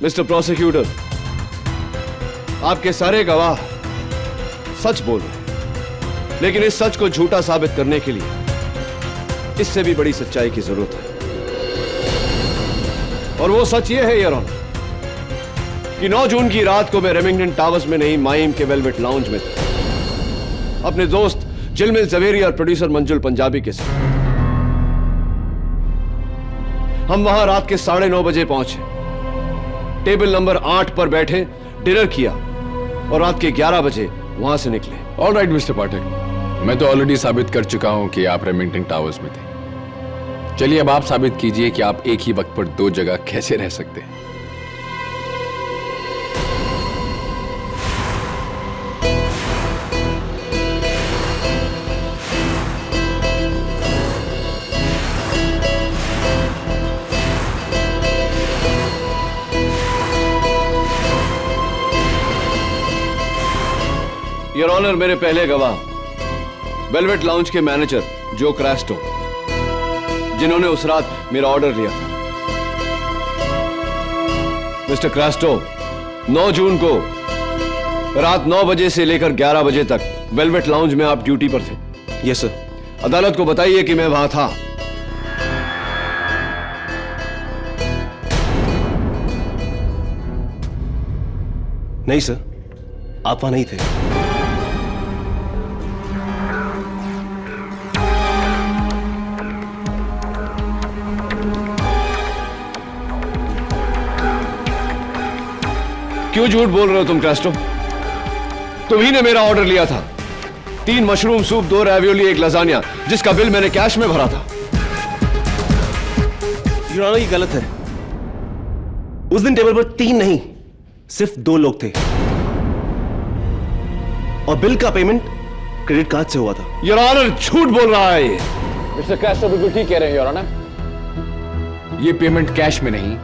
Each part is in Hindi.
मिस्टर प्रोसिक्यूटर, आपके सारे गवाह सच बोल रहे हैं, लेकिन इस सच को झूठा साबित करने के लिए इससे भी बड़ी सच्चाई की जरूरत है। और वो सच ये है योर ऑनर कि 9 जून की रात को मैं रेमिंगटन टावर्स में नहीं, माइम के वेलवेट लाउंज में था, अपने दोस्त जिलमिल जवेरी और प्रोड्यूसर मंजुल पंजाबी के साथ। हम वहां रात के 9:30 बजे पहुंचे, टेबल नंबर 8 पर बैठे, डिनर किया और रात के 11 बजे वहां से निकले। ऑल राइट मिस्टर पाठक, मैं तो ऑलरेडी साबित कर चुका हूं कि आप रेमिंगटन टावर्स में थे। चलिए अब आप साबित कीजिए कि आप एक ही वक्त पर 2 जगह कैसे रह सकते हैं। योर ऑनर, मेरे पहले गवाह वेलवेट लाउंज के मैनेजर जो क्रैस्टो, जिन्होंने उस रात मेरा ऑर्डर लिया था। मिस्टर क्रैस्टो, 9 जून को रात 9 बजे से लेकर 11 बजे तक वेलवेट लाउंज में आप ड्यूटी पर थे। Yes sir. अदालत को बताइए कि मैं वहां था। नहीं सर, आप वहां नहीं थे। क्यों झूठ बोल रहे हो तुम क्रैस्टो? तुम्ही ने मेरा ऑर्डर लिया था, 3 मशरूम सूप, 2 रैवियोली, 1 लजानिया, जिसका बिल मैंने कैश में भरा था। योर ऑनर, ये गलत है। उस दिन टेबल पर 3 नहीं, सिर्फ 2 लोग थे और बिल का पेमेंट क्रेडिट कार्ड से हुआ था। योर ऑनर, झूठ बोल रहा है ये। मिस्टर क्रैस्टो बिल्कुल ठीक कह रहे हैं योर ऑनर। ये पेमेंट कैश में नहीं,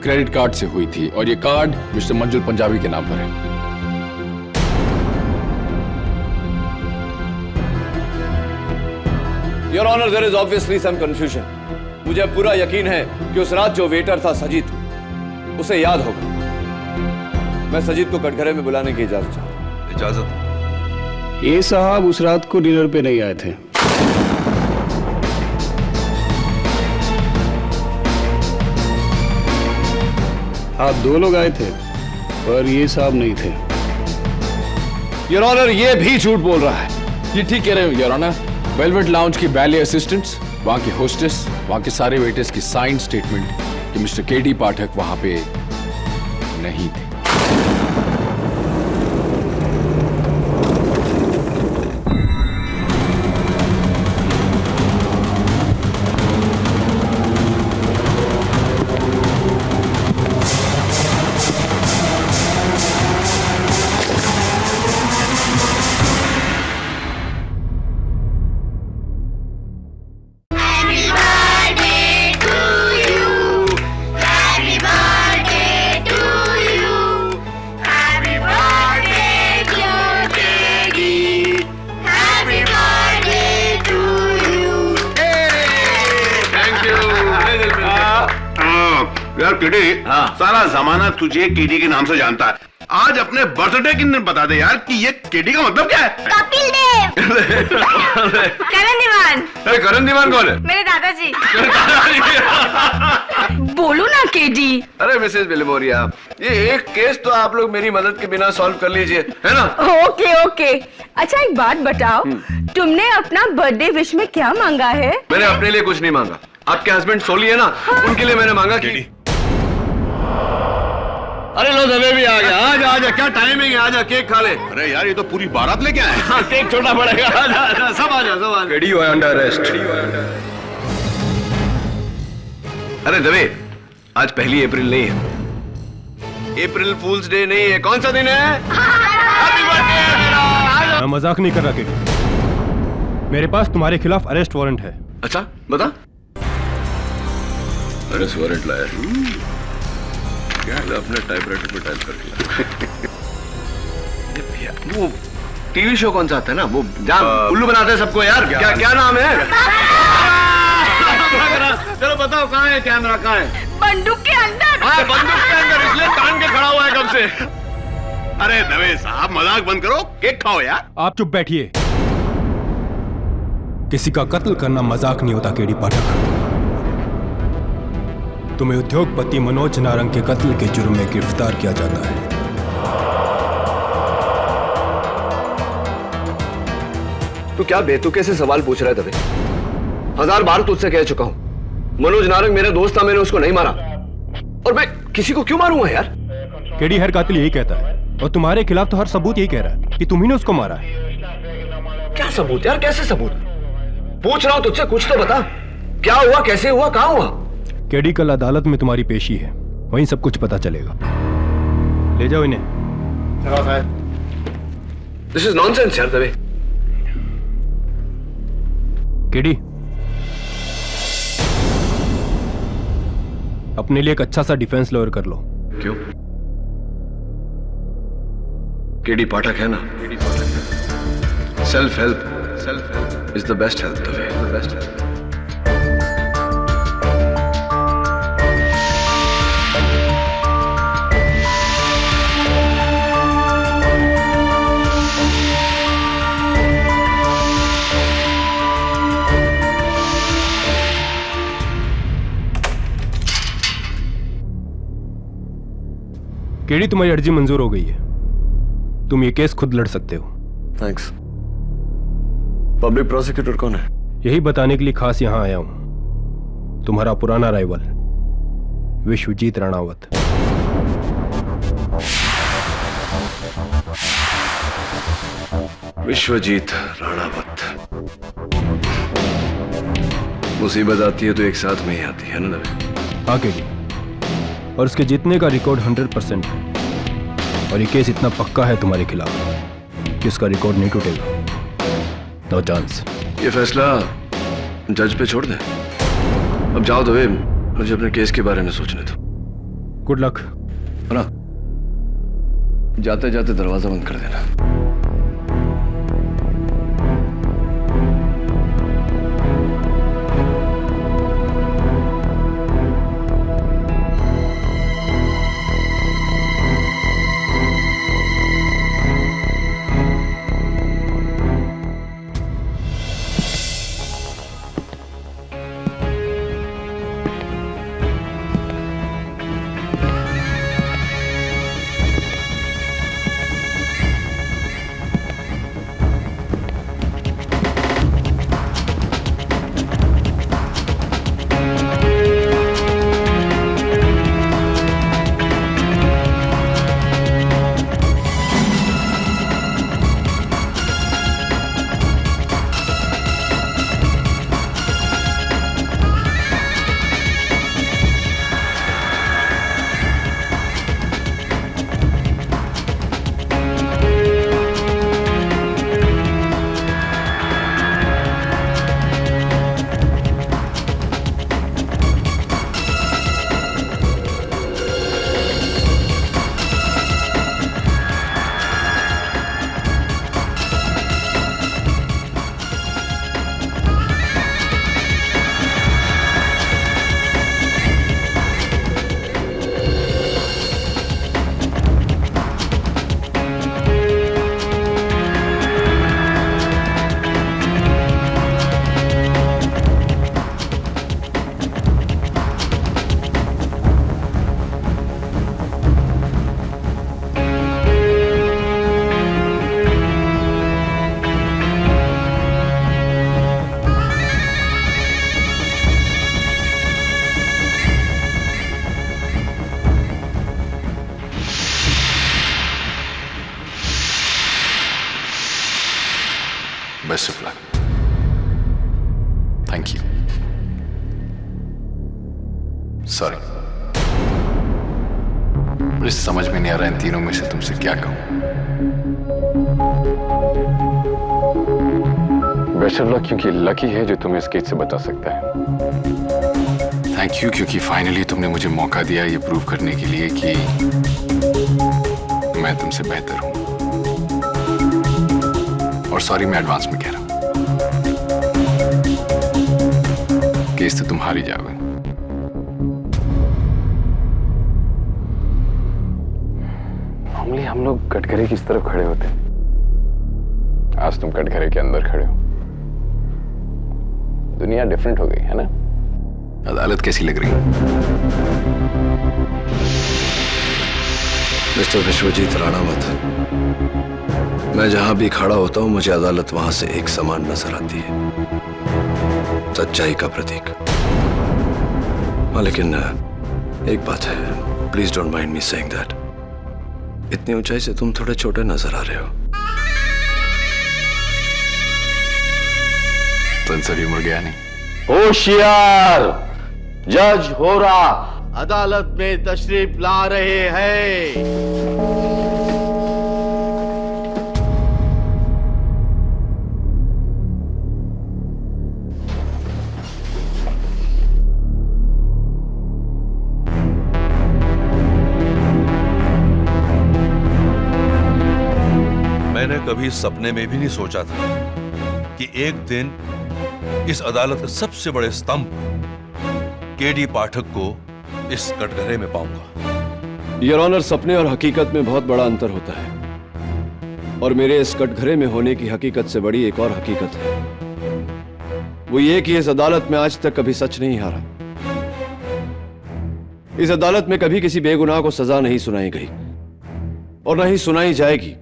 क्रेडिट कार्ड से हुई थी और ये कार्ड मिस्टर मंजुल पंजाबी के नाम पर है। Your honour, there is obviously some confusion. मुझे पूरा यकीन है कि उस रात जो वेटर था सजीद, उसे याद होगा। मैं सजीद को कटघरे में बुलाने की इजाजत चाहता हूं। इजाजत? ये साहब उस रात को डिनर पे नहीं आए थे। आप 2 लोग आए थे, पर ये साहब नहीं थे। योर ऑनर, ये भी झूठ बोल रहा है। ये ठीक कह रहे हो योर ऑनर। वेलवेट लाउंज की बैले असिस्टेंट्स, वहां के होस्टेस, वहां के सारे वेटर्स की साइन स्टेटमेंट कि मिस्टर केडी पाठक वहां पे नहीं थे। यार केडी, सारा जमाना तुझे केडी के नाम से जानता है। आज अपने बर्थडे के दिन बता दे यार कि ये केडी का मतलब क्या है? कपिल देव। करण दीवान। अरे करण दीवान कौन है? मेरे दादाजी। बोलो ना केडी। अरे मिसेस बिलमोरिया, ये एक केस तो आप लोग मेरी मदद के बिना सॉल्व कर लीजिए, है ना? Okay okay. अच्छा एक बात बताओ, तुमने अपना बर्थडे विश में क्या मांगा है? मैंने अपने लिए कुछ नहीं मांगा। आपके हस्बैंड सोली है ना, उनके लिए मैंने मांगा कि अरे लो दबे भी आ गया। आजा आजा, क्या टाइमिंग है, आजा केक खा ले। अरे यार ये तो पूरी बारात लेके आए। हाँ, केक छोटा पड़ेगा। आजा आजा, सब आजा सब आजा। KD you are under arrest. अरे दबे, आज 1 अप्रैल नहीं है, अप्रैल फूल्स डे नहीं है। कौन सा दिन है? Happy birthday. मैं मजाक नहीं कर रहा केडी, मेरे पास तुम्हारे खिलाफ अरेस्ट वारंट है। अच्छा बता। अरेस्ट वारंट लाया क्या? अपने टाइपराइटर पे टाइप करके वो टीवी शो कौन सा आता है ना, वो जहाँ उल्लू बनाते हैं सबको यार, क्या क्या नाम है? चलो बताओ कहाँ है कैमरा, कहाँ है? बंदूक के अंदर। हाँ बंदूक के अंदर, इसलिए अरे अरे दवे साहब मजाक बंद करो, केक खाओ यार। आप चुप बैठिए। किसी का कत्ल करना मजाक नहीं होता केडी पाठक। तुम्हें उद्योगपति मनोज नारंग के कत्ल के जुर्म में गिरफ्तार किया जाता है। तू क्या बेतुके से सवाल पूछ रहा है दवे? 1000 बार तुझसे कह चुका हूं, मनोज नारंग मेरा दोस्त था, मैंने उसको नहीं मारा। और मैं किसी को क्यों मारूंगा यार? केडी हर कातिल यही कहता है, और तुम्हारे खिलाफ तो हर सबूत यही कह रहा है कि तुम ही ने उसको मारा है। क्या सबूत यार? कैसे सबूत? पूछ रहा हूं तुझसे, कुछ तो बता। क्या हुआ, कैसे हुआ, कहां हुआ? केडी कल अदालत में तुम्हारी पेशी है, वहीं सब कुछ पता चलेगा। ले जाओ इन्हें। दिस इज नॉनसेंस यार दवे। केडी, अपने लिए एक अच्छा सा डिफेंस लॉयर कर लो। क्यों? केडी पाठक है ना। Self help is the best help Dave, the best help. KD, तुम्हारी अर्जी मंजूर हो गई है, तुम ये केस खुद लड़ सकते हो। थैंक्स। पब्लिक प्रोसिक्यूटर कौन है? यही बताने के लिए खास यहां आया हूं। तुम्हारा पुराना राइवल विश्वजीत राणावत। विश्वजीत राणावत। मुसीबत आती है तो एक साथ में ही आती है ना दवे? हाँ केडी, और उसके जीतने का रिकॉर्ड 100% है। और ये केस इतना पक्का है तुम्हारे खिलाफ कि उसका रिकॉर्ड नहीं टूटेगा। No chance. ये फैसला जज पे छोड़ दे। अब जाओ दवे, मुझे अपने केस के बारे में सोचने दो। Good luck. ना जाते जाते दरवाजा बंद कर देना। Best of luck. Thank you. Sorry, मुझे समझ में नहीं आ रहा इन तीनों में से तुमसे क्या कहूं। बेस्ट ऑफ लक क्योंकि लकी है जो तुम्हें इस केस से बचा सकता है। थैंक यू क्योंकि फाइनली तुमने मुझे मौका दिया ये प्रूव करने के लिए कि मैं तुमसे बेहतर हूं। और सॉरी, मैं एडवांस में कह रहा हूं। केस तो तुम हार ही जाओगे। नॉर्मली हम लोग कटघरे किस तरफ खड़े होते हैं, आज तुम कटघरे के अंदर खड़े हो। दुनिया डिफरेंट हो गई है ना। अदालत कैसी लग रही है? मिस्टर विश्वजीत राणावत, मैं जहां भी खड़ा होता हूं मुझे अदालत वहां से एक समान नजर आती है, सच्चाई का प्रतीक। हाँ, लेकिन एक बात है, please don't mind me saying that, इतनी ऊंचाई से तुम थोड़े छोटे नजर आ रहे हो। सेंसर ह्यूमर गया नहीं। होशियार, जज हो रहा अदालत में तशरीफ ला रहे हैं। मैंने कभी सपने में भी नहीं सोचा था कि एक दिन इस अदालत के सबसे बड़े स्तंभ केडी पाठक को इस कटघरे में पाऊंगा। योर ऑनर, सपने और हकीकत में बहुत बड़ा अंतर होता है, और मेरे इस कटघरे में होने की हकीकत से बड़ी एक और हकीकत है। वो ये कि इस अदालत में आज तक कभी सच नहीं हारा। इस अदालत में कभी किसी बेगुनाह को सजा नहीं सुनाई गई और न ही सुनाई जाएगी।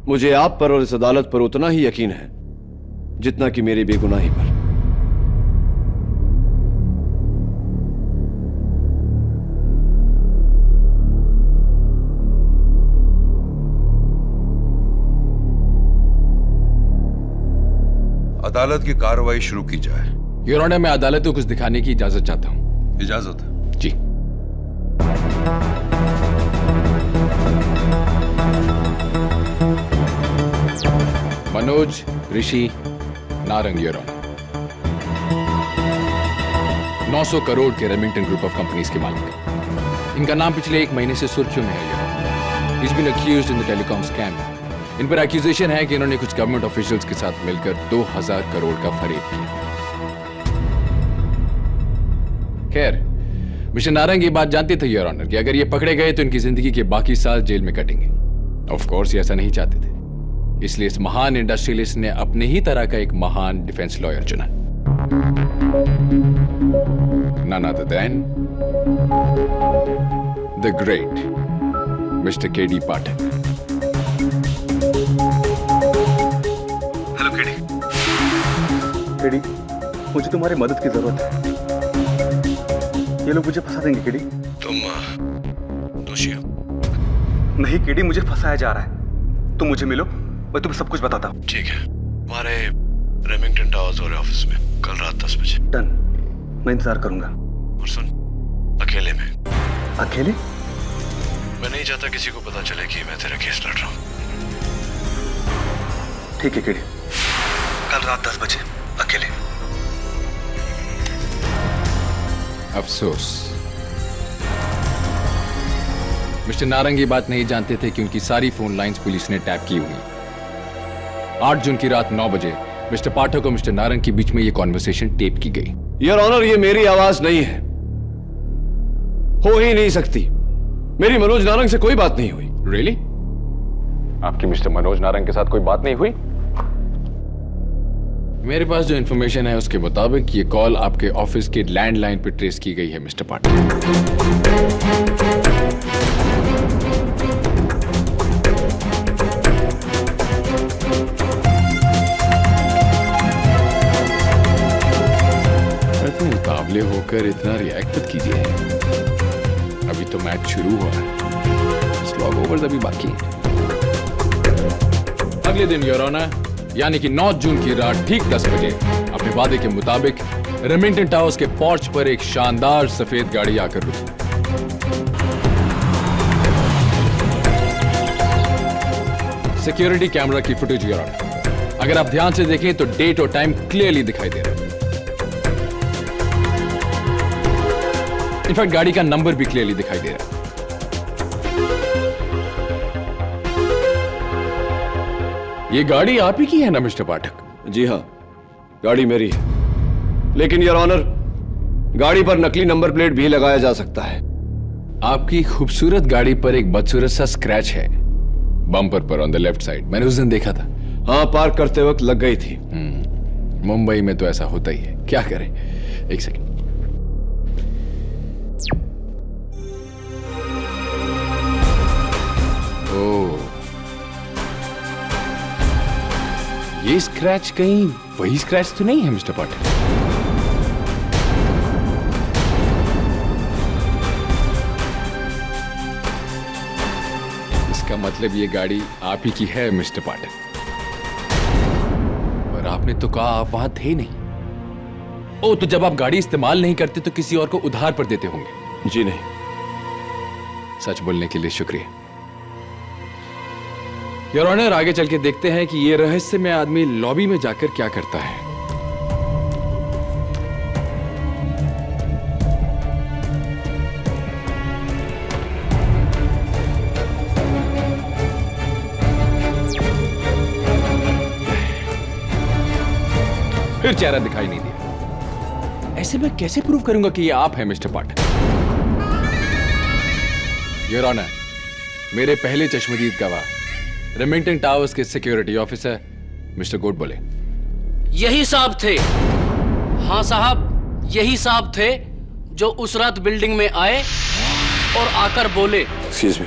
मुझे आप पर और इस अदालत पर उतना ही यकीन है जितना कि मेरी बेगुनाही पर। अदालत की कार्रवाई शुरू की जाए। योर ऑनर, मैं अदालत को कुछ दिखाने की इजाजत चाहता हूं। इजाजत है? जी। मनोज ऋषि नारंग, योर ऑनर, 900 करोड़ के रेमिंगटन ग्रुप ऑफ कंपनीज के मालिक। इनका नाम पिछले 1 महीने से सुर्खियों में है, your honour. He's been accused in the telecom scam. इन पर एक्यूजेशन है कि इन्होंने कुछ गवर्नमेंट ऑफिशियल्स के साथ मिलकर 2000 करोड़ का फरेब किया। खैर, मिस्टर नारंग ये बात जानते थे, योर ऑनर, कि अगर ये पकड़े गए तो इनकी जिंदगी के बाकी साल जेल में कटेंगे। ऑफ कोर्स ये ऐसा नहीं चाहते थे, इसलिए इस महान इंडस्ट्रियलिस्ट ने अपने ही तरह का एक महान डिफेंस लॉयर चुना। None other than the great Mr. KD Pathak. Hello KD. KD, मुझे तुम्हारी मदद की जरूरत है। ये लोग मुझे फंसा देंगे केडी। तुम दोषी हो? नहीं केडी, मुझे फंसाया जा रहा है। तुम मुझे मिलो, मैं तुम्हें सब कुछ बताता हूँ। ठीक है, हमारे रेमिंगटन टावर्स वाले ऑफिस में कल रात 10 बजे। डन, मैं इंतजार करूंगा। और सुन, अकेले में। अकेले? मैं नहीं चाहता किसी को पता चले कि मैं तेरा केस लड़ रहा हूँ। ठीक है केडी, कल रात 10 बजे अकेले। अफसोस, मिस्टर नारंग ये बात नहीं जानते थे कि उनकी सारी फोन लाइंस पुलिस ने टैप की हुई। 8 जून की रात 9 बजे मिस्टर पाठक और मिस्टर नारंग के बीच में ये कॉन्वर्सेशन टेप की गई। योर ऑनर, ये मेरी आवाज नहीं है, हो ही नहीं सकती। मेरी मनोज नारंग से कोई बात नहीं हुई। रियली? आपकी मिस्टर मनोज नारंग के साथ कोई बात नहीं हुई? मेरे पास जो इंफॉर्मेशन है उसके मुताबिक ये कॉल आपके ऑफिस के लैंडलाइन पर ट्रेस की गई है, मिस्टर पाठक। इतने मुकाबले होकर इतना रिएक्ट मत कीजिए, अभी तो मैच शुरू हुआ है, स्लॉग ओवर्स अभी बाकी है। अगले दिन योर ऑनर, यानी कि 9 जून की रात ठीक 10 बजे अपने वादे के मुताबिक रेमिंगटन टावर्स के पोर्च पर एक शानदार सफेद गाड़ी आकर रुकी। सिक्योरिटी कैमरा की फुटेज योर ऑनर, अगर आप ध्यान से देखें तो डेट और टाइम क्लियरली दिखाई दे रहा है। इनफैक्ट गाड़ी का नंबर भी क्लियरली दिखाई दे रहा है। ये गाड़ी आप ही की है ना मिस्टर पाठक? जी हाँ, गाड़ी मेरी है, लेकिन योर ऑनर, गाड़ी पर नकली नंबर प्लेट भी लगाया जा सकता है। आपकी खूबसूरत गाड़ी पर एक बदसूरत सा स्क्रैच है बम्पर पर ऑन द लेफ्ट साइड। मैंने उस दिन देखा था। हाँ, पार्क करते वक्त लग गई थी। मुंबई में तो ऐसा होता ही है, क्या करें। एक सेकंड। ओह, ये स्क्रैच कहीं वही स्क्रैच तो नहीं है मिस्टर पाटिल? इसका मतलब ये गाड़ी आप ही की है मिस्टर पाटिल। और आपने तो कहा आप वहां थे नहीं। ओ, तो जब आप गाड़ी इस्तेमाल नहीं करते तो किसी और को उधार पर देते होंगे? जी नहीं। सच बोलने के लिए शुक्रिया। योर ऑनर, आगे चल के देखते हैं कि ये रहस्यमय आदमी लॉबी में जाकर क्या करता है। फिर चेहरा दिखाई नहीं दिया। ऐसे मैं कैसे प्रूव करूंगा कि ये आप हैं मिस्टर पाटिल? योर ऑनर, मेरे पहले चश्मदीद गवाह रेमिंगटन टावर्स के सिक्योरिटी ऑफिसर मिस्टर गोड बोले। यही साहब थे। हाँ साहब, यही साहब थे जो उस रात बिल्डिंग में आए और आकर बोले। एक्सक्यूज मी,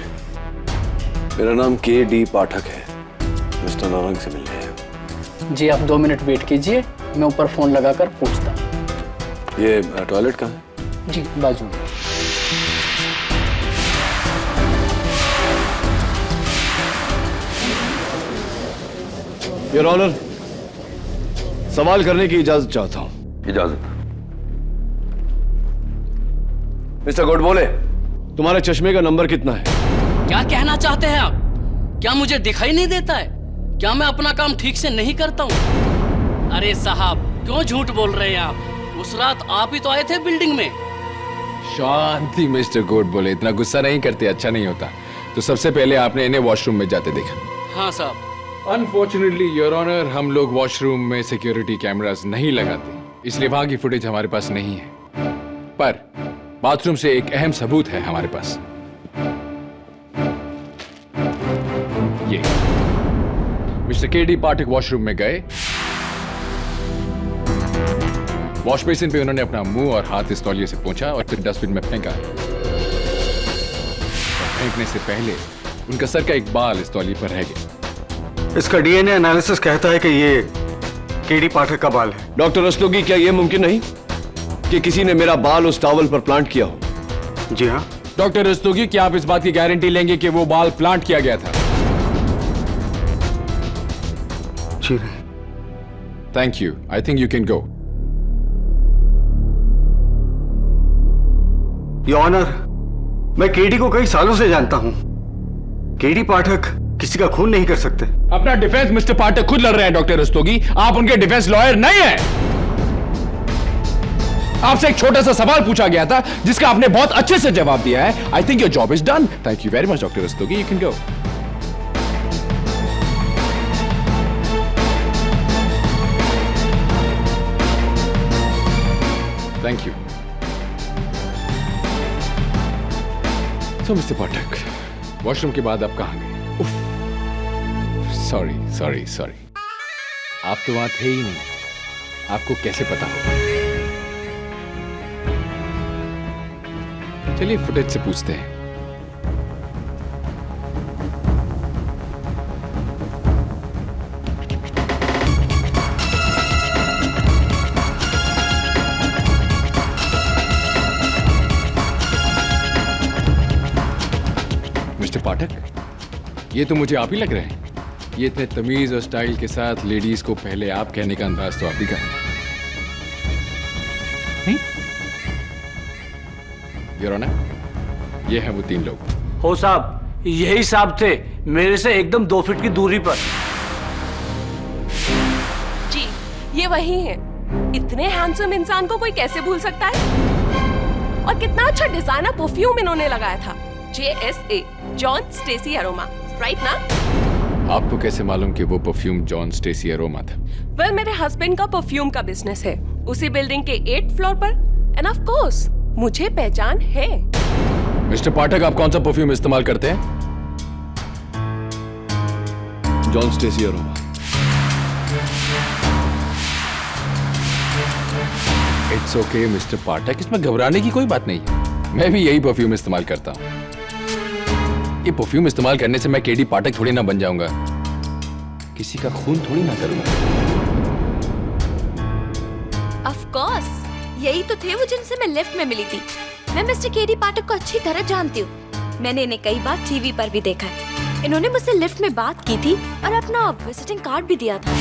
मेरा नाम के.डी. पाठक है, मिस्टर नारंग से मिलने हैं। जी आप 2 मिनट वेट कीजिए, मैं ऊपर फोन लगाकर पूछता। ये टॉयलेट कहाँ है? जी बाजू में। योर ऑनर, सवाल करने की इजाजत चाहता हूं। इजाजत। मिस्टर गोड बोले। तुम्हारे चश्मे का नंबर कितना है? क्या कहना चाहते हैं आप? क्या मुझे दिखाई नहीं देता है? क्या मैं अपना काम ठीक से नहीं करता हूँ? अरे साहब, क्यों झूठ बोल रहे हैं आप? उस रात आप ही तो आए थे बिल्डिंग में। शांति मिस्टर गोड बोले, इतना गुस्सा नहीं करते, अच्छा नहीं होता। तो सबसे पहले आपने इन्हें वॉशरूम में जाते देखा? हाँ साहब। अनफॉर्चुनेटली योर ऑनर, हम लोग वॉशरूम में सिक्योरिटी कैमरास नहीं लगाते, इसलिए वहां की फुटेज हमारे पास नहीं है। पर बाथरूम से एक अहम सबूत है हमारे पास। ये मिस्टर के.डी. पाठक वॉशरूम में गए, वॉश बेसिन पे उन्होंने अपना मुंह और हाथ इस तौलिए से पोंछा और फिर डस्टबिन में फेंका। फेंकने से पहले उनका सर का एक बाल इस तौलिए पर रह गया। इसका डीएनए एनालिसिस कहता है कि ये के.डी. पाठक का बाल है। डॉक्टर रस्तोगी, क्या यह मुमकिन नहीं कि किसी ने मेरा बाल उस टॉवल पर प्लांट किया हो? जी हाँ। डॉक्टर रस्तोगी, क्या आप इस बात की गारंटी लेंगे कि वो बाल प्लांट किया गया था? जी नहीं। Thank you, I think you can go. Your honour, मैं के.डी. को कई सालों से जानता हूं। के.डी. पाठक किसी का खून नहीं कर सकते। अपना डिफेंस मिस्टर पाठक खुद लड़ रहे हैं डॉक्टर रस्तोगी, आप उनके डिफेंस लॉयर नहीं हैं। आपसे एक छोटा सा सवाल पूछा गया था जिसका आपने बहुत अच्छे से जवाब दिया है। I think your job is done. Thank you very much doctor Rastogi, you can go. Thank you. तो मिस्टर पाठक, वॉशरूम के बाद आप कहां गए? सॉरी सॉरी सॉरी, आप तो वहां थे ही नहीं, आपको कैसे पता होगा? चलिए फुटेज से पूछते हैं। मिस्टर पाठक, ये तो मुझे आप ही लग रहे हैं। ये इतने तमीज और स्टाइल के साथ लेडीज को पहले आप कहने का अंदाज तो आप ही का नहीं? योर ऑनर, ये हैं वो 3 लोग। हो साहब, यही साहब थे, मेरे से एकदम 2 फीट की दूरी पर। जी, ये वही है। इतने हैंडसम इंसान को कोई कैसे भूल सकता है? और कितना अच्छा डिजाइनर परफ्यूम इन्होंने लगाया था, JSA, John Stacy aroma, right ना? आपको कैसे मालूम कि वो परफ्यूम जॉन स्टेसी अरोमा था? वेल, मेरे हस्बैंड का परफ्यूम का बिजनेस है उसी बिल्डिंग के 8th फ्लोर पर, एंड ऑफ कोर्स मुझे पहचान है। मिस्टर पाठक, आप कौन सा परफ्यूम इस्तेमाल करते हैं? John Stacy aroma. It's okay mister Pathak, इसमें घबराने की कोई बात नहीं है। मैं भी यही परफ्यूम इस्तेमाल करता हूं। ये परफ्यूम इस्तेमाल करने से मैं केडी पाठक थोड़ी ना बन जाऊंगा, किसी का खून थोड़ी ना करूंगा। ऑफ कोर्स, यही तो थे वो जिनसे मैं लिफ्ट में मिली थी। मैं मिस्टर केडी पाठक को अच्छी तरह जानती हूँ। मैंने इन्हें कई बार टीवी पर भी देखा है। इन्होंने मुझसे लिफ्ट में बात की थी और अपना विजिटिंग कार्ड भी दिया था।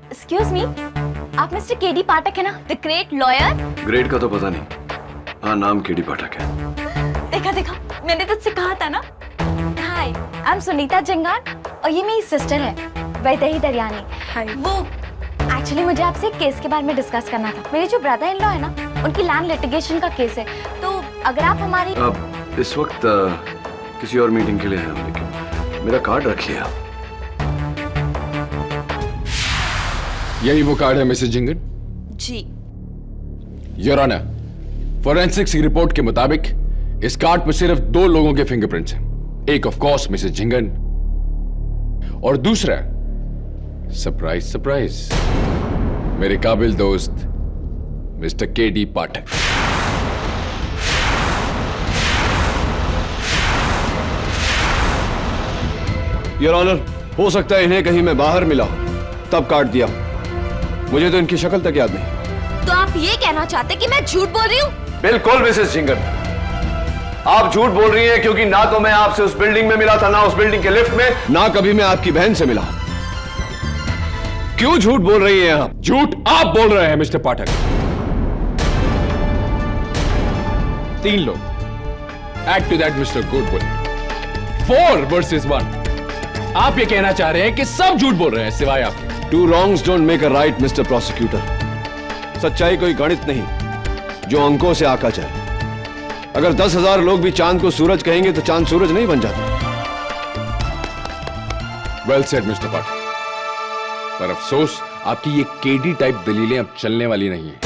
एक्सक्यूज मी, आप मिस्टर केडी पाठक है ना, द ग्रेट लॉयर? ग्रेट का तो पता नहीं, हाँ नाम केडी पाठक है। देखा देखा, मैंने तुझसे कहा था ना। हाय, आई एम सुनीता जंगार और ये मेरी सिस्टर है वैदेही दरियानी। हाय। वो एक्चुअली मुझे आपसे एक केस के बारे में डिस्कस करना था। मेरे जो ब्रदर इन लॉ है ना, उनकी लैंड लिटिगेशन का केस है। तो अगर आप हमारी इस वक्त किसी और मीटिंग के लिए हैं हम, लेकिन मेरा कार्ड रखिए आप। यही वो कार्ड है मिसेस जिंगन? जी। योर ऑनर, फोरेंसिक्स की रिपोर्ट के मुताबिक इस कार्ड पर सिर्फ 2 लोगों के फिंगरप्रिंट्स हैं। एक ऑफ कोर्स मिसेस जिंगन और दूसरा, सरप्राइज सरप्राइज, मेरे काबिल दोस्त Mr KD Pathak. Your honour, हो सकता है इन्हें कहीं मैं बाहर मिला तब काट दिया, मुझे तो इनकी शक्ल तक याद नहीं। तो आप ये कहना चाहते कि मैं झूठ बोल रही हूँ? बिल्कुल मिसेस जिंगन, आप झूठ बोल रही हैं, क्योंकि ना तो मैं आपसे उस बिल्डिंग में मिला था, ना उस बिल्डिंग के लिफ्ट में, ना कभी मैं आपकी बहन से मिला। क्यों झूठ बोल रही हैं आप? झूठ आप बोल रहे हैं मिस्टर पाठक। 3 लोग, add to that Mr Goodwill, 4 versus 1। आप ये कहना चाह रहे हैं कि सब झूठ बोल रहे हैं सिवाय आपके। 2 wrongs don't make a right, mister prosecutor. सच्चाई कोई गणित नहीं जो अंकों से आका जाए। अगर 10,000 लोग भी चांद को सूरज कहेंगे तो चांद सूरज नहीं बन जाता। वेल सेड मिस्टर पाठक, पर अफसोस आपकी ये केडी टाइप दलीलें अब चलने वाली नहीं है।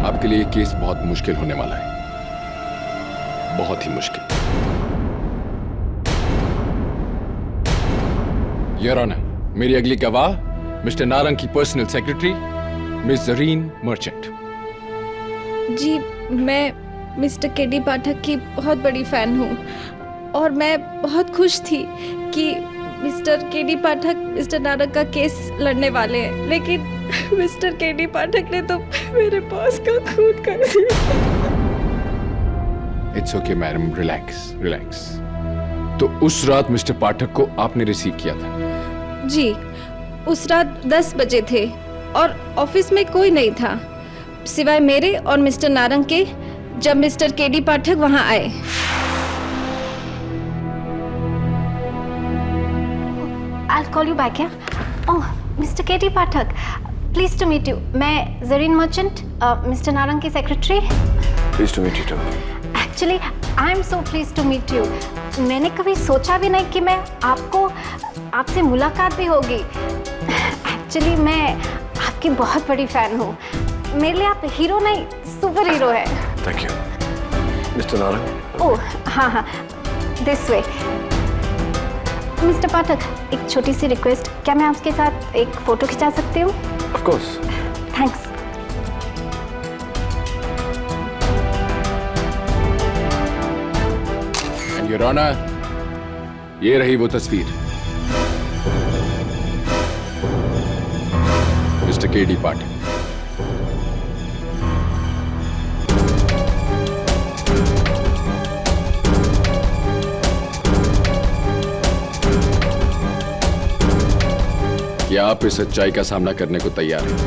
आपके लिए ये केस बहुत मुश्किल होने वाला है, बहुत ही मुश्किल। योर ऑनर, मेरी अगली गवाह मिस्टर नारंग की personal secretary miss Zarine Merchant. जी, मैं मिस्टर केडी पाठक की बहुत बड़ी फैन हूँ और मैं बहुत खुश थी कि मिस्टर केडी पाठक मिस्टर नारंग का केस लड़ने वाले हैं, लेकिन मिस्टर केडी पाठक ने तो मेरे बॉस का खून कर दिया। It's okay madam, relax relax. तो उस रात मिस्टर पाठक को आपने रिसीव किया था? जी, उस रात 10 बजे थे और ऑफिस में कोई नहीं था सिवाय मेरे और मिस्टर नारंग के, जब मिस्टर केडी पाठक वहां आए। I'll call you back, yeah? Oh, Mr. KD Pathak, pleased to meet you. मैं जरीन मर्चेंट, मिस्टर नारंग की secretary. Pleased to meet you too. Actually, I am so pleased to meet you. मैंने कभी सोचा भी नहीं कि मैं आपसे मुलाकात भी होगी। एक्चुअली मैं आपकी बहुत बड़ी फैन हूँ। मेरे लिए आप हीरो नहीं, सुपर हीरो है। Thank you. मिस्टर नारंग। ओह हाँ हाँ, दिस वे। मिस्टर पाठक, एक छोटी सी रिक्वेस्ट, क्या मैं आपके साथ एक फोटो खिंचा सकती हूँ? Of course. Thanks. Your honour, ये रही वो तस्वीर, मिस्टर केडी पाठक। क्या आप इस सच्चाई का सामना करने को तैयार हैं?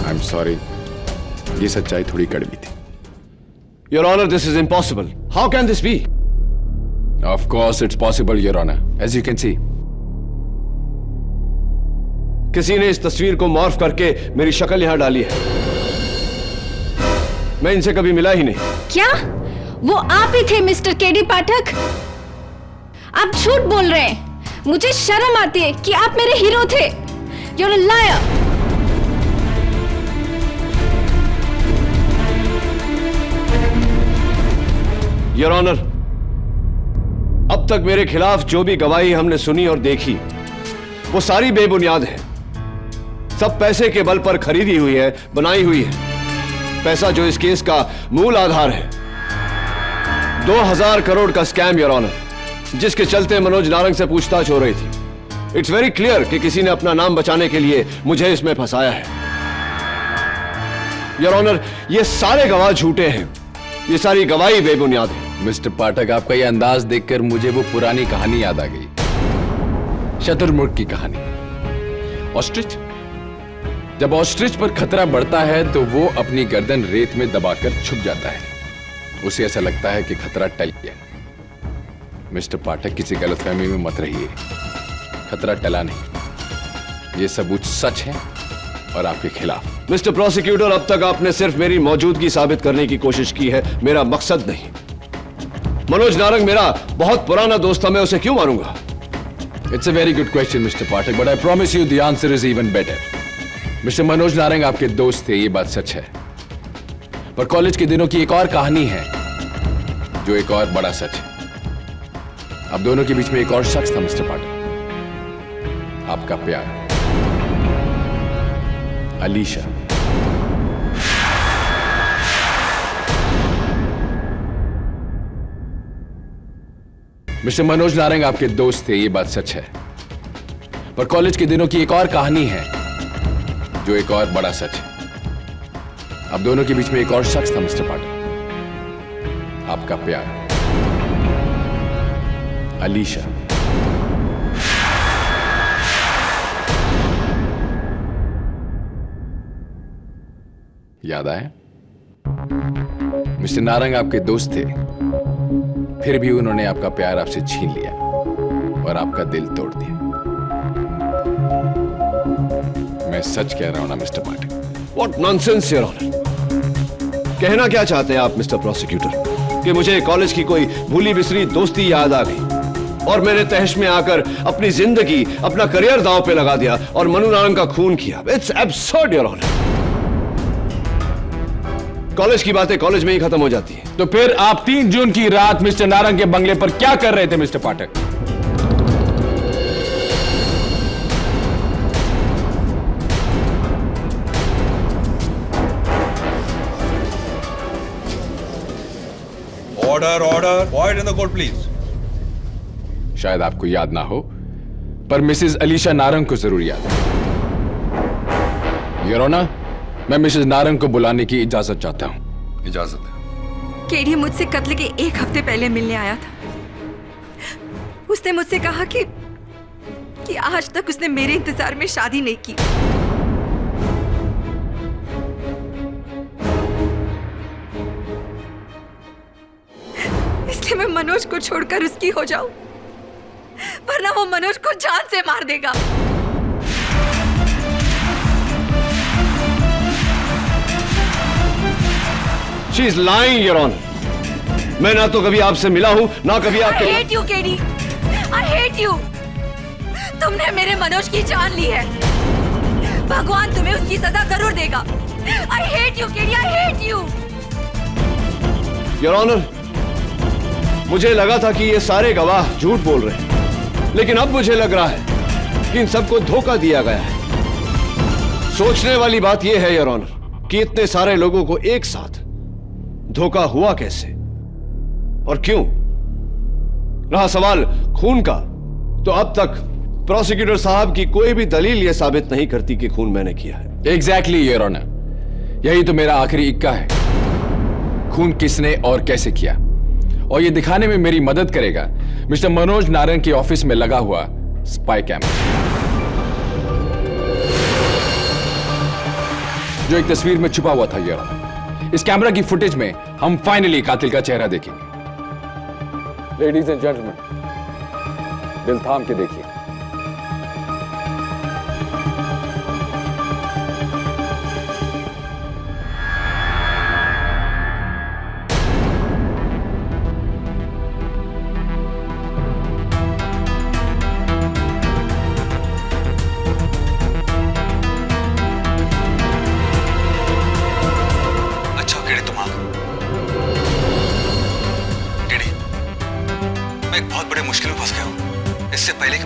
I'm sorry, ये सच्चाई थोड़ी कड़वी थी। Your Honor, this is impossible. How can this be? Of course it's possible, Your Honor. As you can see. किसी ने इस तस्वीर को मॉर्फ करके मेरी शक्ल यहां डाली है। मैं इनसे कभी मिला ही नहीं। क्या वो आप ही थे मिस्टर केडी पाठक? आप झूठ बोल रहे हैं। मुझे शर्म आती है कि आप मेरे हीरो थे। You're a liar. Your honour, अब तक मेरे खिलाफ जो भी गवाही हमने सुनी और देखी वो सारी बेबुनियाद है। सब पैसे के बल पर खरीदी हुई है, बनाई हुई है। पैसा जो इस केस का मूल आधार है। 2000 करोड़ का स्कैम योर ऑनर, जिसके चलते मनोज नारंग से पूछताछ हो रही थी। इट्स वेरी क्लियर कि किसी ने अपना नाम बचाने के लिए मुझे इसमें फंसाया है। योर ऑनर, ये सारे गवाह झूठे हैं। ये सारी गवाही बेबुनियाद है। मिस्टर पाठक, आपका ये अंदाज देखकर मुझे वो पुरानी कहानी याद आ गई, शतुरमुर्ग की कहानी। ऑस्ट्रिच, जब ऑस्ट्रिच पर खतरा बढ़ता है तो वो अपनी गर्दन रेत में दबाकर छुप जाता है। उसे ऐसा लगता है कि खतरा टल गया। मिस्टर पाठक, किसी गलतफहमी में मत रहिए। खतरा टला नहीं। ये सबूत सच है और आपके खिलाफ। मिस्टर प्रोसिक्यूटर, अब तक आपने सिर्फ मेरी मौजूदगी साबित करने की कोशिश की है, मेरा मकसद नहीं। मनोज नारंग मेरा बहुत पुराना दोस्त था, मैं उसे क्यों मारूंगा? It's a very good question mister Pathak, but I promise you the answer is even better. Mister Manoj Narang आपके दोस्त थे, ये बात सच है, पर कॉलेज के दिनों की एक और कहानी है जो एक और बड़ा सच है। अब दोनों के बीच में एक और शख्स था मिस्टर पाठक, आपका प्यार, अलीशा। मिस्टर मनोज नारंग आपके दोस्त थे, ये बात सच है, पर कॉलेज के दिनों की एक और कहानी है जो एक और बड़ा सच है। अब दोनों के बीच में एक और शख्स था मिस्टर पाठक, आपका प्यार, अलीशा। याद आए? मिस्टर नारंग आपके दोस्त थे, फिर भी उन्होंने आपका प्यार आपसे छीन लिया और आपका दिल तोड़ दिया। मैं सच कह रहा हूं ना mister Pathak? What nonsense, Your Honor! कहना क्या चाहते हैं आप मिस्टर प्रोसिक्यूटर? कि मुझे कॉलेज की कोई भूली बिसरी दोस्ती याद आ गई और मैंने तहश में आकर अपनी जिंदगी, अपना करियर दांव पे लगा दिया और मनु नारंग का खून किया। It's absurd, Your Honor! College की बातें कॉलेज में ही खत्म हो जाती है। तो फिर आप 3 जून की रात मिस्टर नारंग के बंगले पर क्या कर रहे थे mister Pathak? Order order, quite in the court please. शायद आपको याद ना हो, पर मिसेस अलीशा नारंग को जरूर याद है। योर ऑनर, मैं मिसेस नारंग को बुलाने की इजाजत चाहता हूं। इजाजत है। केडी मुझसे कत्ल के 1 हफ्ते पहले मिलने आया था। उसने मुझसे कहा कि आज तक उसने मेरे इंतजार में शादी नहीं की। इसलिए मैं मनोज को छोड़कर उसकी हो जाऊं, वरना वो मनोज को जान से मार देगा। She is lying, Your Honor. मैं ना तो कभी आपसे मिला हूं, ना कभी आपके। I hate you, KD. I hate you. तुमने मेरे मनोज की जान ली है। भगवान तुम्हें उसकी सजा जरूर देगा। I hate you, KD. I hate you. Your Honor, मुझे लगा था कि ये सारे गवाह झूठ बोल रहे हैं, लेकिन अब मुझे लग रहा है कि इन सबको धोखा दिया गया है। सोचने वाली बात यह है योर ऑनर कि इतने सारे लोगों को एक साथ धोखा हुआ कैसे और क्यों। रहा सवाल खून का, तो अब तक प्रोसिक्यूटर साहब की कोई भी दलील यह साबित नहीं करती कि खून मैंने किया है। एग्जैक्टली योर ऑनर, यही तो मेरा आखिरी इक्का है। खून किसने और कैसे किया, और यह दिखाने में मेरी मदद करेगा मिस्टर मनोज नारंग के ऑफिस में लगा हुआ स्पाई कैमरा, जो एक तस्वीर में छुपा हुआ था योर ऑनर। इस कैमरा की फुटेज में हम फाइनली कातिल का चेहरा देखेंगे। लेडीज एंड जेंटलमैन, दिल थाम के देखिए।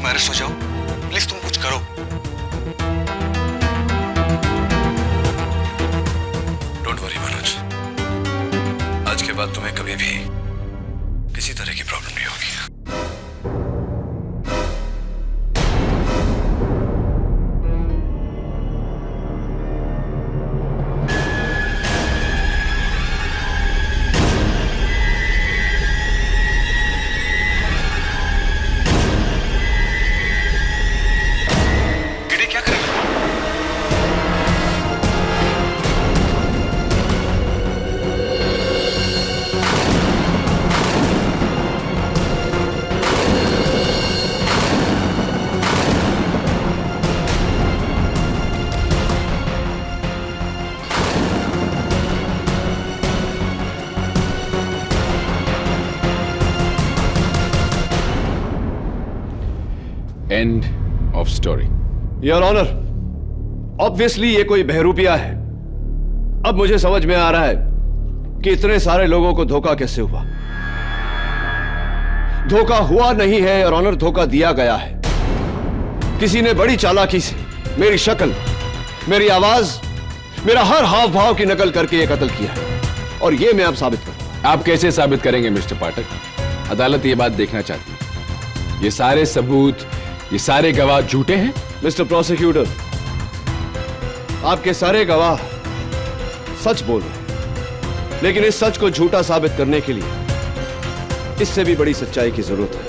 तुम अरेस्ट हो जाओ। प्लीज तुम कुछ करो। डोंट वरी मनोज, आज के बाद तुम्हें कभी भी किसी तरह की प्रॉब्लम नहीं होगी। End of story. Your honour, obviously ये कोई बहरूपिया है। अब मुझे समझ में आ रहा है कि इतने सारे लोगों को धोखा कैसे हुआ। धोखा हुआ नहीं है योर ऑनर, धोखा दिया गया है। किसी ने बड़ी चालाकी से मेरी शक्ल, मेरी आवाज, मेरा हर हाव भाव की नकल करके ये कत्ल किया है, और ये मैं अब साबित करूंगा। आप कैसे साबित करेंगे मिस्टर पाठक? अदालत ये बात देखना चाहती है। ये सारे सबूत, ये सारे गवाह झूठे हैं? मिस्टर प्रोसिक्यूटर, आपके सारे गवाह सच बोल रहे हैं, लेकिन इस सच को झूठा साबित करने के लिए इससे भी बड़ी सच्चाई की जरूरत है।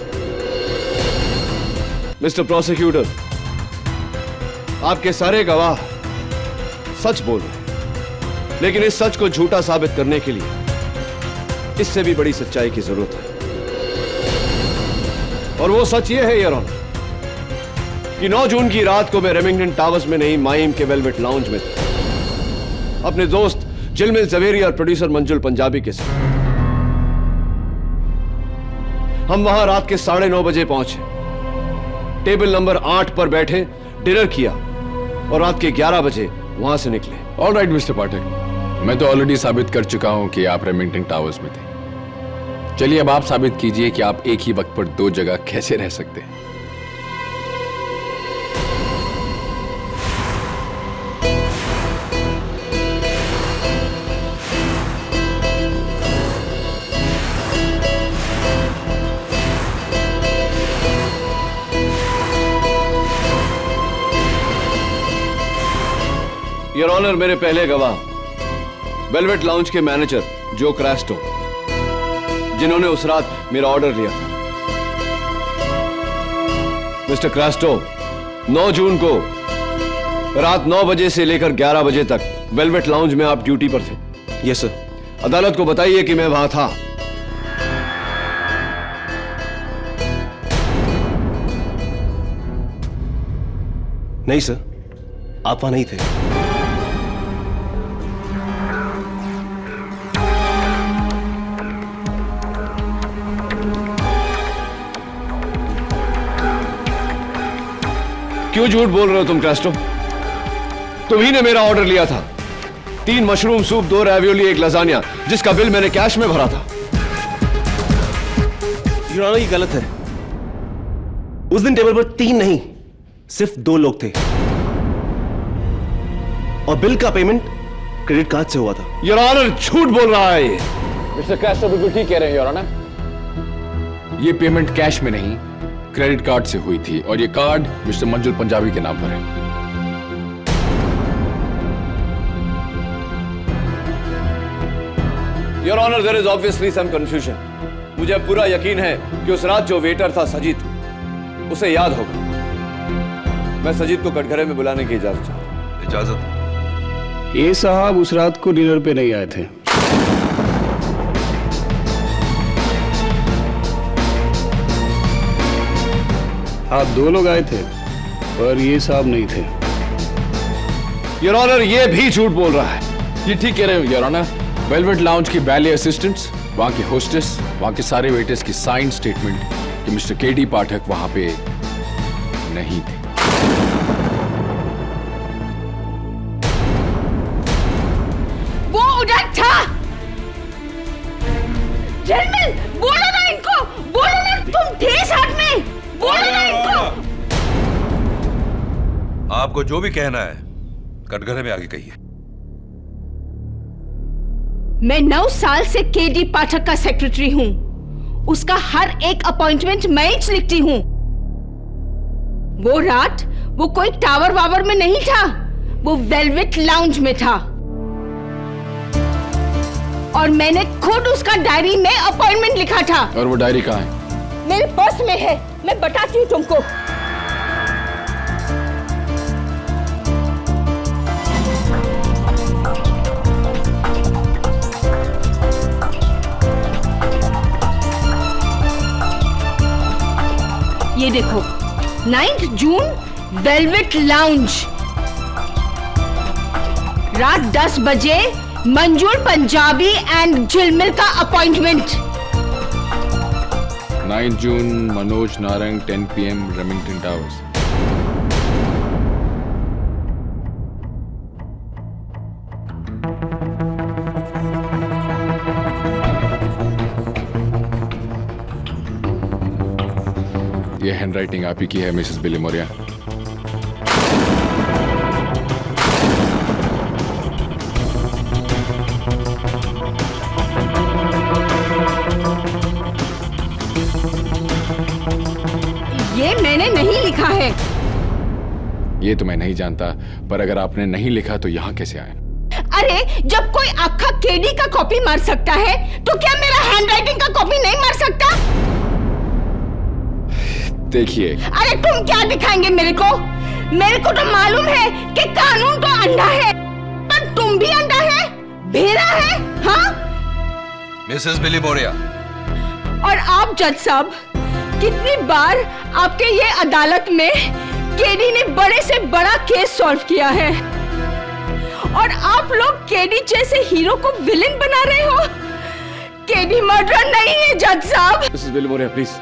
मिस्टर प्रोसिक्यूटर, आपके सारे गवाह सच बोल रहे हैं, लेकिन इस सच को झूठा साबित करने के लिए इससे भी बड़ी सच्चाई की जरूरत है। और वो सच ये है योर ऑनर कि 9 जून की रात को मैं रेमिंगटन टावर्स में नहीं, माइम के वेलवेट लाउंज में था, अपने दोस्त जिलमिल जवेरी और प्रोड्यूसर मंजुल पंजाबी के साथ। हम वहां रात के 9:30 बजे पहुंचे, टेबल नंबर 8 पर बैठे, डिनर किया और रात के 11 बजे वहां से निकले। ऑल राइट मिस्टर पाठक, मैं तो ऑलरेडी साबित कर चुका हूं कि आप रेमिंगटन टावर्स में थे। चलिए अब आप साबित कीजिए कि आप एक ही वक्त पर 2 जगह कैसे रह सकते हैं। योर ऑनर, मेरे पहले गवाह वेलवेट लाउंज के मैनेजर जो क्रैस्टो, जिन्होंने उस रात मेरा ऑर्डर लिया था। मिस्टर क्रैस्टो, 9 जून को रात 9 बजे से लेकर 11 बजे तक वेलवेट लाउंज में आप ड्यूटी पर थे। Yes sir. अदालत को बताइए कि मैं वहां था। नहीं सर, आप वहां नहीं थे। क्यों झूठ बोल रहे हो तुम क्रैस्टो? तुम्ही ने मेरा ऑर्डर लिया था, 3 मशरूम सूप, 2 रैवियोली, 1 लजानिया, जिसका बिल मैंने कैश में भरा था। ये गलत है। उस दिन टेबल पर 3 नहीं, सिर्फ 2 लोग थे, और बिल का पेमेंट क्रेडिट कार्ड से हुआ था। योर ऑनर, झूठ बोल रहा है ये। मिस्टर क्रैस्टो बिल्कुल ठीक कह रहे हैं योर ऑनर। ये पेमेंट कैश में नहीं, क्रेडिट कार्ड से हुई थी, और ये कार्ड मिस्टर मंजुल पंजाबी के नाम पर है। Your honour, there is obviously some confusion. मुझे पूरा यकीन है कि उस रात जो वेटर था सजीद, उसे याद होगा। मैं सजीद को कटघरे में बुलाने की इजाजत चाहता हूं। इजाजत? ये साहब उस रात को डिनर पे नहीं आए थे। आप 2 लोग आए थे, पर ये साहब नहीं थे। योर ऑनर, ये भी झूठ बोल रहा है। ये ठीक कह रहे हो योर ऑनर। वेलवेट लाउंज की बैले असिस्टेंट्स, वहां के होस्टेस, वहां के सारे वेटर्स की साइन स्टेटमेंट कि मिस्टर केडी पाठक वहां पे नहीं थे। वो उधर था। जिलमिल, बोलो ना इनको, बोलो ना तुम थे साथ में, बोलो ना इनको। आपको जो भी कहना है कटघरे में आगे कहिए। मैं 9 साल से केडी पाठक का सेक्रेटरी हूं। उसका हर एक अपॉइंटमेंट मैं ही लिखती हूं। वो रात वो कोई टावर वावर में नहीं था, वो वेलवेट लाउंज में था और मैंने खुद उसका डायरी में अपॉइंटमेंट लिखा था। और वो डायरी कहाँ है? मेरे पर्स में है, मैं बताती हूँ तुमको। ये देखो, 9 जून, वेलवेट लाउंज, रात 10 बजे, मंजूर पंजाबी एंड झिलमिल का appointment. 9 June, Manoj Narang, 10 PM, Remington Towers. ये हैंडराइटिंग आप ही की है मिसेस बिली मोरिया। ये मैंने नहीं लिखा है। ये तो मैं नहीं जानता, पर अगर आपने नहीं लिखा तो यहाँ कैसे आए? अरे जब कोई आखा केडी का कॉपी मार सकता है तो क्या मेरा हैंडराइटिंग का कॉपी नहीं मार सकता? देखिए, अरे तुम क्या दिखाएंगे मेरे को? मेरे को तो मालूम है कि कानून तो अंधा है, पर तुम भी अंधा है, भेड़ा है, हाँ? मिसेस बिली मोरिया। और आप जज साहब, कितनी बार आपके ये अदालत में केडी ने बड़े से बड़ा केस सॉल्व किया है और आप लोग केडी जैसे हीरो को विलेन बना रहे हो। केडी मर्डर नहीं है जज साहब। Mrs Billimoria please.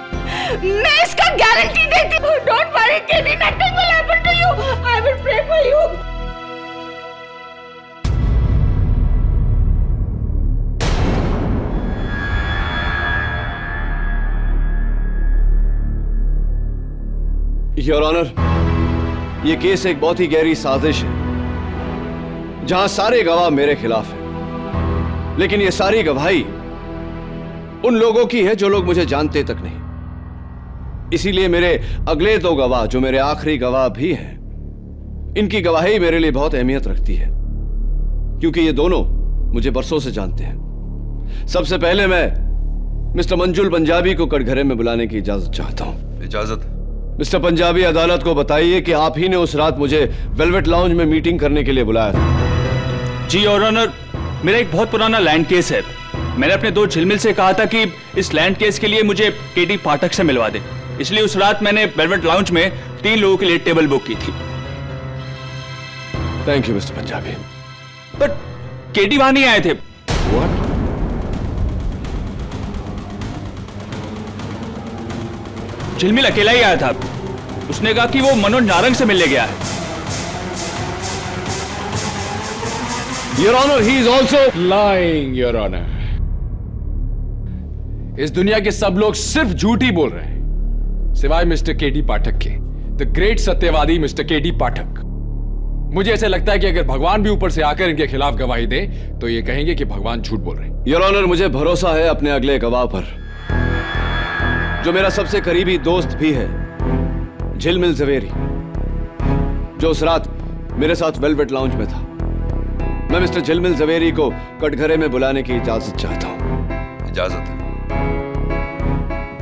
मैं इसका गारंटी देती हूँ। Don't worry KD, nothing will happen to you. I will pray for you. Your honour, यह केस एक बहुत ही गहरी साजिश है जहां सारे गवाह मेरे खिलाफ हैं, लेकिन यह सारी गवाही उन लोगों की है जो लोग मुझे जानते तक नहीं। इसीलिए मेरे अगले 2 गवाह, जो मेरे आखिरी गवाह भी हैं, इनकी गवाही मेरे लिए बहुत अहमियत रखती है, क्योंकि ये दोनों मुझे बरसों से जानते हैं। सबसे पहले मैं मिस्टर मंजुल पंजाबी को कटघरे में बुलाने की इजाजत चाहता हूं। इजाजत? मिस्टर पंजाबी, अदालत को बताइए कि आप ही ने उस रात मुझे वेलवेट लाउंज में मीटिंग करने के लिए बुलाया था। जी योर ऑनर, मेरा एक बहुत पुराना लैंड केस है। मैंने अपने 2 झिलमिल से कहा था कि इस लैंड केस के लिए मुझे केडी पाठक से मिलवा दे, इसलिए उस रात मैंने वेलवेट लाउंज में 3 लोगों के लिए टेबल बुक की थी। Thank you mister Punjabi. But KD वहां नहीं आए थे। What? झिलमिल अकेला ही आया था। उसने कहा कि वो मनोज नारंग से मिलने गया है। Your Honor, he is also lying, Your Honor. इस दुनिया के सब लोग सिर्फ झूठ ही बोल रहे हैं, सिवाय मिस्टर केडी पाठक के, द ग्रेट सत्यवादी मिस्टर केडी पाठक। मुझे ऐसा लगता है कि अगर भगवान भी ऊपर से आकर इनके खिलाफ गवाही दे तो ये कहेंगे कि भगवान झूठ बोल रहे हैं। योर ऑनर, मुझे भरोसा है अपने अगले गवाह पर, जो मेरा सबसे करीबी दोस्त भी है, झिलमिल जवेरी, जो उस रात मेरे साथ वेलवेट लाउंज में था। मैं मिस्टर झिलमिल जवेरी को कटघरे में बुलाने की इजाजत चाहता हूं। इजाजत है।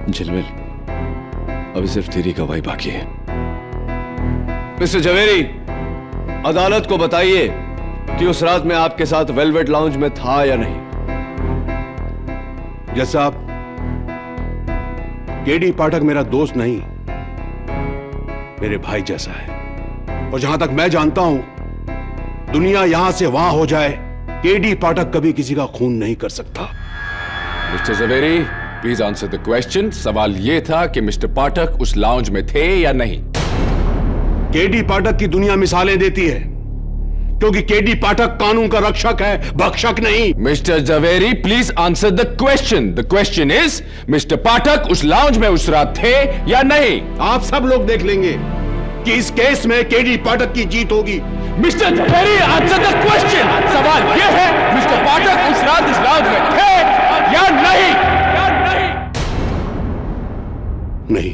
झिलमिल, अभी सिर्फ तेरी गवाही बाकी है। मिस्टर जवेरी, अदालत को बताइए कि उस रात मैं आपके साथ वेलवेट लाउंज में था या नहीं। जज साहब, केडी पाठक मेरा दोस्त नहीं, मेरे भाई जैसा है। और जहां तक मैं जानता हूं, दुनिया यहां से वहां हो जाए, केडी पाठक कभी किसी का खून नहीं कर सकता। Mr Javeri, please answer the question. सवाल यह था कि मिस्टर पाठक उस लाउंज में थे या नहीं। केडी पाठक की दुनिया मिसालें देती है, क्योंकि केडी पाठक कानून का रक्षक है, भक्षक नहीं। Mister Javeri, please answer the question. The question is, mister Pathak उस लाउंज में उस रात थे या नहीं? आप सब लोग देख लेंगे कि इस केस में केडी पाठक की जीत होगी। Mister Jhaveri, answer the question. सवाल यह है, मिस्टर पाठक उस रात इस लाउंज में थे या नहीं? नहीं।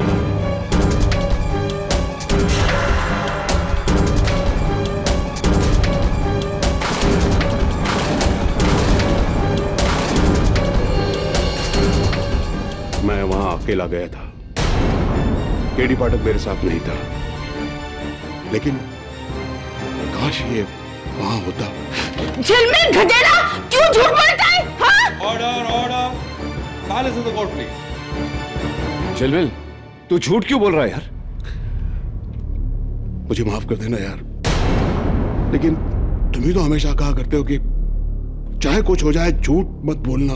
मैं वहां अकेला गया था, केडी पाठक मेरे साथ नहीं था, लेकिन काश ये वहां होता। झिलमिल गधेड़ा, क्यों झूठ बोलता है? हाँ? Order order, silence in the court please. झिलमिल, तू झूठ क्यों बोल रहा है यार? मुझे माफ कर देना यार, लेकिन तुम ही तो हमेशा कहा करते हो कि चाहे कुछ हो जाए झूठ मत बोलना,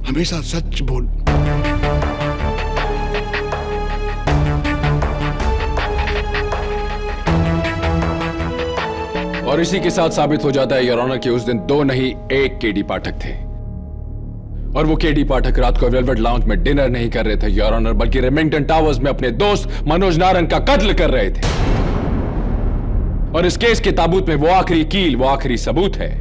हमेशा सच बोल। और इसी के साथ साबित हो जाता है योर ऑनर कि उस दिन दो नहीं एक केडी पाठक थे, और वो केडी पाठक रात को वेलवेट लाउंज में डिनर नहीं कर रहे थे योर ऑनर, बल्कि रेमिंगटन टावर्स में अपने दोस्त मनोज नारंग का कत्ल कर रहे थे। और इस केस के ताबूत में वो आखिरी कील, वो आखिरी सबूत है।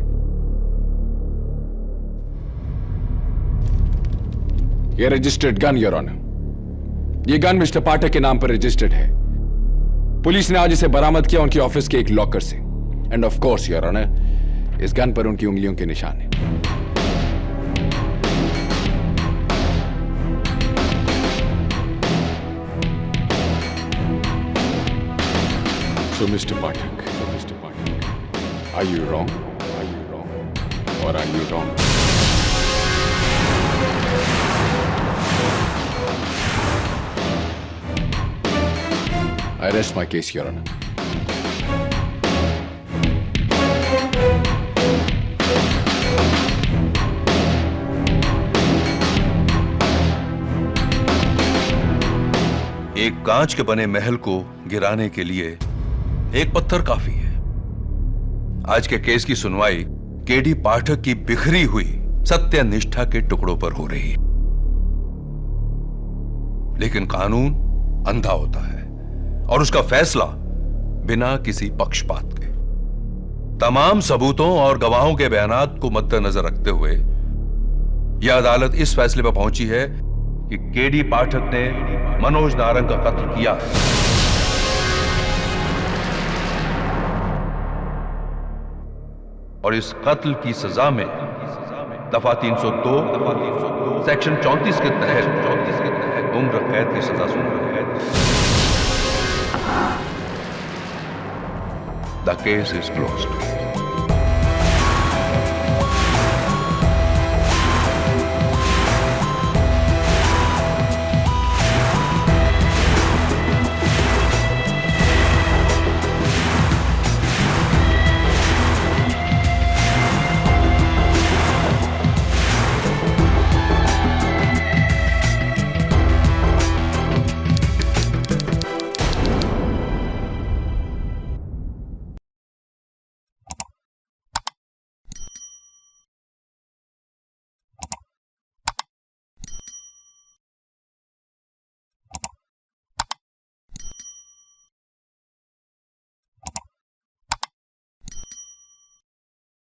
ये रजिस्टर्ड गन योर ऑनर, ये गन मिस्टर पाठक के नाम पर रजिस्टर्ड है। पुलिस ने आज इसे बरामद किया उनके ऑफिस के एक लॉकर से। And of course your honour, इस गन पर उनकी उंगलियों के निशान है। So Mr. Pathak, are you wrong? Are you wrong? Or are you wrong? I rest my case, Your Honor. एक कांच के बने महल को गिराने के लिए एक पत्थर काफी है। आज के केस की सुनवाई केडी पाठक की बिखरी हुई सत्य निष्ठा के टुकड़ों पर हो रही है, लेकिन कानून अंधा होता है और उसका फैसला बिना किसी पक्षपात के, तमाम सबूतों और गवाहों के बयानात को मद्देनजर रखते हुए यह अदालत इस फैसले पर पहुंची है कि केडी पाठक ने मनोज नारंग का कत्ल किया है। और इस कत्ल की सजा में दफा 302 सेक्शन 34 के तहत उम्र कैद की सजा सुनाई है। The case is closed.